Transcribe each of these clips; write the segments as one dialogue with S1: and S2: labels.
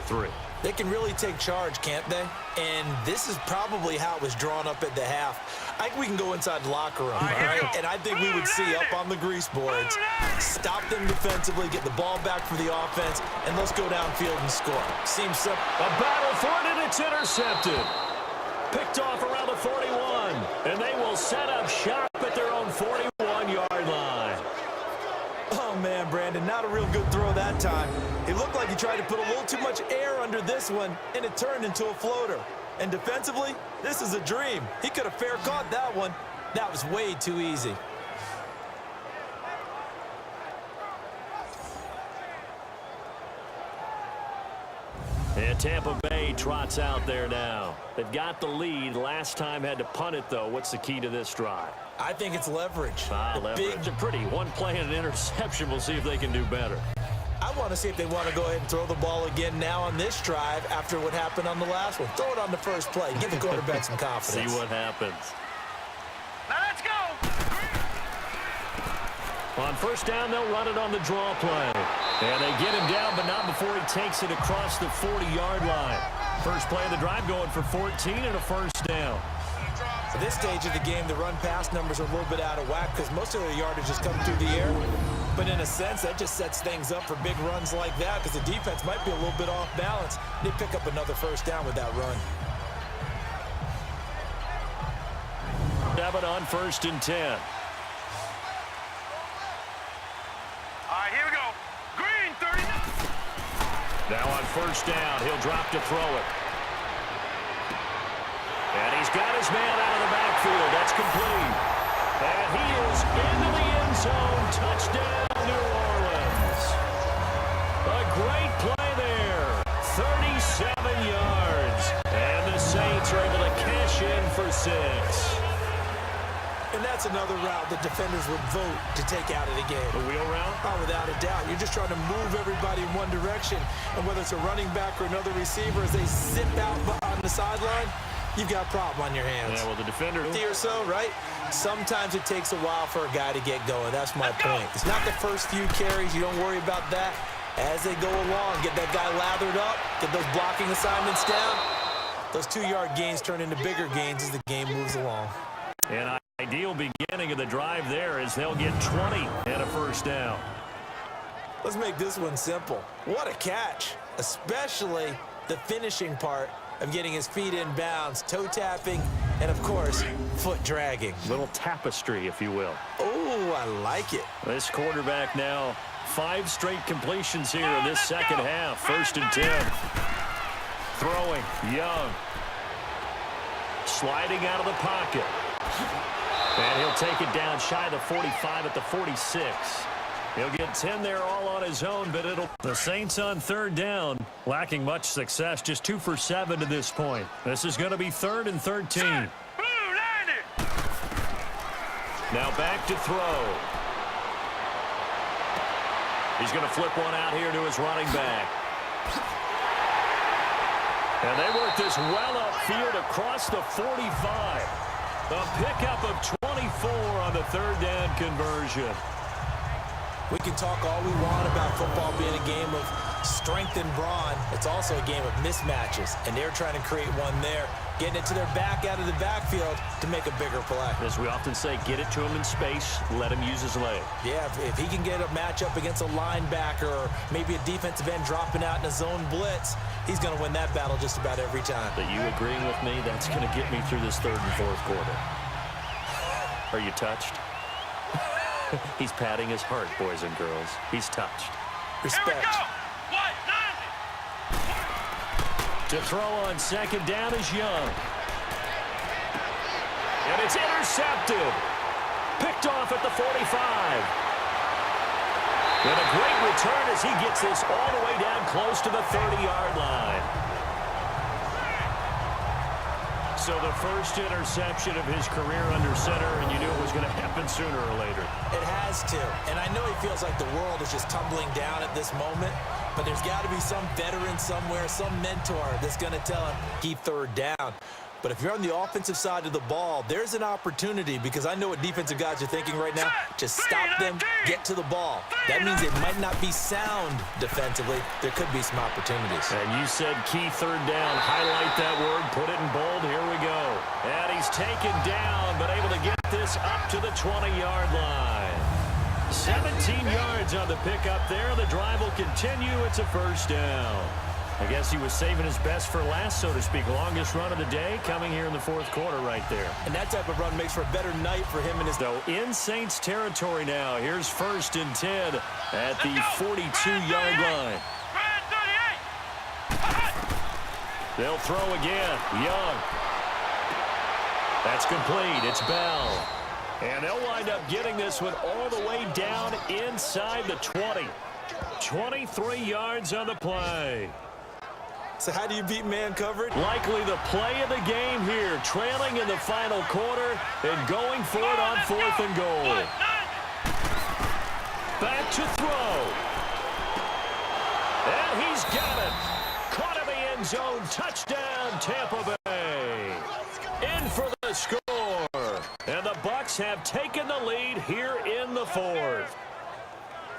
S1: 3.
S2: They can really take charge, can't they? And this is probably how it was drawn up at the half. I think we can go inside the locker room, all right? And I think we would see up on the grease boards, stop them defensively, get the ball back for the offense, and let's go downfield and score. Seems simple.
S1: A battle for it, and it's intercepted. Picked off around the 41, and they will set up shop at their own 41-yard line.
S2: Oh, man, Brandon, not a real good throw that time. It looked like he tried to put a little too much air under this one, and it turned into a floater. And defensively, this is a dream. He could have fair caught that one. That was way too easy.
S1: And Tampa Bay trots out there now. They've got the lead. Last time had to punt it, though. What's the key to this drive?
S2: I think it's leverage.
S1: Leverage. Pretty. One play and an interception. We'll see if they can do better.
S2: I want to see if they want to go ahead and throw the ball again now on this drive after what happened on the last one. Throw it on the first play. Give the quarterback some confidence.
S1: See what happens.
S3: Now let's go.
S1: On first down, they'll run it on the draw play. And they get him down, but not before he takes it across the 40-yard line. First play of the drive going for 14 and a first down.
S2: At this stage of the game, the run-pass numbers are a little bit out of whack because most of their yardage just come through the air. But in a sense, that just sets things up for big runs like that because the defense might be a little bit off balance. They pick up another first down with that run.
S1: 7 on first and 10.
S3: All right, here we go. Green, 30.
S1: Now on first down, he'll drop to throw it. And he's got his man out of the backfield. That's complete. And he is into the end zone. Touchdown, New Orleans. A great play there. 37 yards. And the Saints are able to cash in for 6.
S2: And that's another route that defenders would vote to take out of the game.
S1: The wheel route?
S2: Oh, without a doubt. You're just trying to move everybody in one direction. And whether it's a running back or another receiver, as they zip out on the sideline, you've got a problem on your hands.
S1: Yeah, well, the defender...
S2: Or so, right? Sometimes it takes a while for a guy to get going. That's my point. It's not the first few carries. You don't worry about that. As they go along, get that guy lathered up, get those blocking assignments down. Those 2-yard gains turn into bigger gains as the game moves along.
S1: And ideal beginning of the drive there is they'll get 20 and a first down.
S2: Let's make this one simple. What a catch, especially the finishing part of getting his feet in bounds, toe tapping, and of course, foot dragging.
S1: Little tapestry, if you will.
S2: Oh, I like it.
S1: This quarterback now 5 straight completions here in this second half. First and 10. Throwing, Young. Sliding out of the pocket. And he'll take it down shy of the 45 at the 46. He'll get 10 there all on his own, but the Saints on third down, lacking much success, just 2 for 7 to this point. This is going to be 3rd and 13. Now back to throw. He's going to flip one out here to his running back. And they work this well upfield across the 45. A pickup of 24 on the third down conversion.
S2: We can talk all we want about football being a game of strength and brawn. It's also a game of mismatches, and they're trying to create one there, getting it to their back out of the backfield to make a bigger play.
S1: As we often say, get it to him in space, let him use his leg.
S2: Yeah, if he can get a matchup against a linebacker or maybe a defensive end dropping out in a zone blitz, he's going to win that battle just about every time.
S1: But you agreeing with me, that's going to get me through this 3rd and 4th quarter. Are you touched? He's patting his heart, boys and girls. He's touched.
S2: Respect.
S3: Here we go.
S1: To throw on second down is Young. And it's intercepted. Picked off at the 45. And a great return as he gets this all the way down close to the 30-yard line. So the first interception of his career under center, and you knew it was going to happen sooner or later.
S2: It has to. And I know he feels like the world is just tumbling down at this moment, but there's got to be some veteran somewhere, some mentor that's going to tell him, keep third down. But if you're on the offensive side of the ball, there's an opportunity, because I know what defensive guys are thinking right now. Just stop them, get to the ball. That means it might not be sound defensively. There could be some opportunities.
S1: And you said key third down. Highlight that word, put it in bold. Here we go. And he's taken down, but able to get this up to the 20-yard line. 17 yards on the pickup there. The drive will continue. It's a first down. I guess he was saving his best for last, so to speak. Longest run of the day coming here in the fourth quarter right there.
S2: And that type of run makes for a better night for him and his...
S1: So in Saints territory now. Here's 1st and 10 at the 42-yard line. They'll throw again. Young. That's complete. It's Bell. And they'll wind up getting this one all the way down inside the 20. 23 yards on the play.
S2: So how do you beat man coverage?
S1: Likely the play of the game here, trailing in the final quarter and going for it on 4th and goal. Back to throw. And he's got it. Caught in the end zone. Touchdown, Tampa Bay. In for the score. And the Bucs have taken the lead here in the 4th.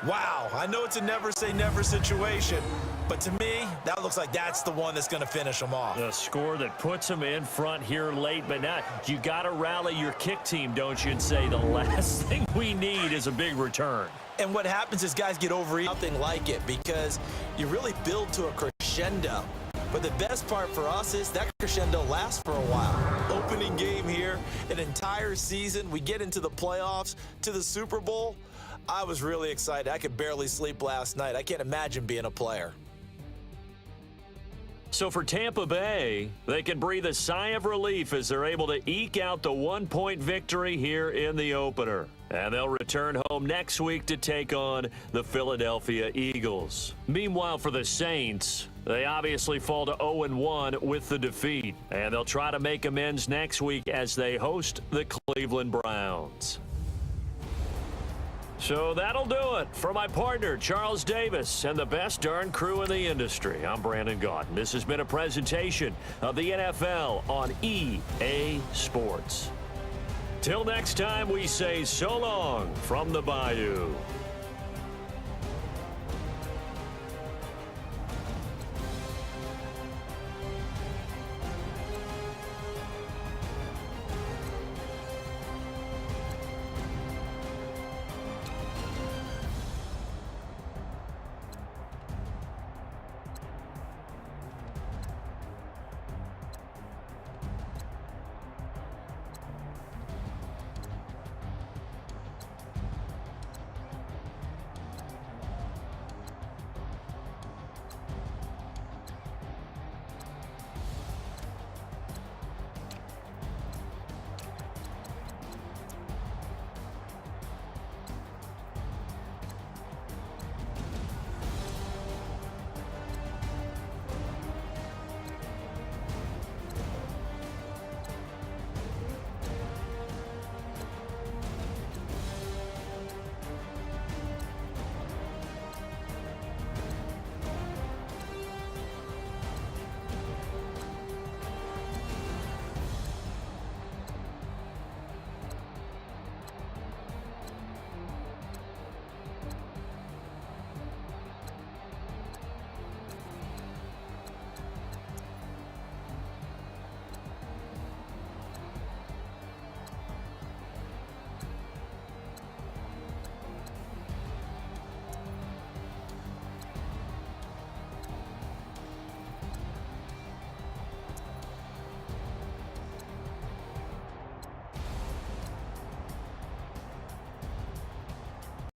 S2: Wow, I know it's a never-say-never situation, but to me, that looks like that's the one that's going to finish them off.
S1: The score that puts them in front here late, but not. You got to rally your kick team, don't you, and say the last thing we need is a big return.
S2: And what happens is guys get overeaten. Nothing like it, because you really build to a crescendo. But the best part for us is that crescendo lasts for a while. Opening game here, an entire season. We get into the playoffs, to the Super Bowl. I was really excited. I could barely sleep last night. I can't imagine being a player.
S1: So for Tampa Bay, they can breathe a sigh of relief as they're able to eke out the 1-point victory here in the opener. And they'll return home next week to take on the Philadelphia Eagles. Meanwhile, for the Saints, they obviously fall to 0-1 with the defeat. And they'll try to make amends next week as they host the Cleveland Browns. So that'll do it for my partner, Charles Davis, and the best darn crew in the industry. I'm Brandon Gaudin. This has been a presentation of the NFL on EA Sports. Till next time, we say so long from the Bayou.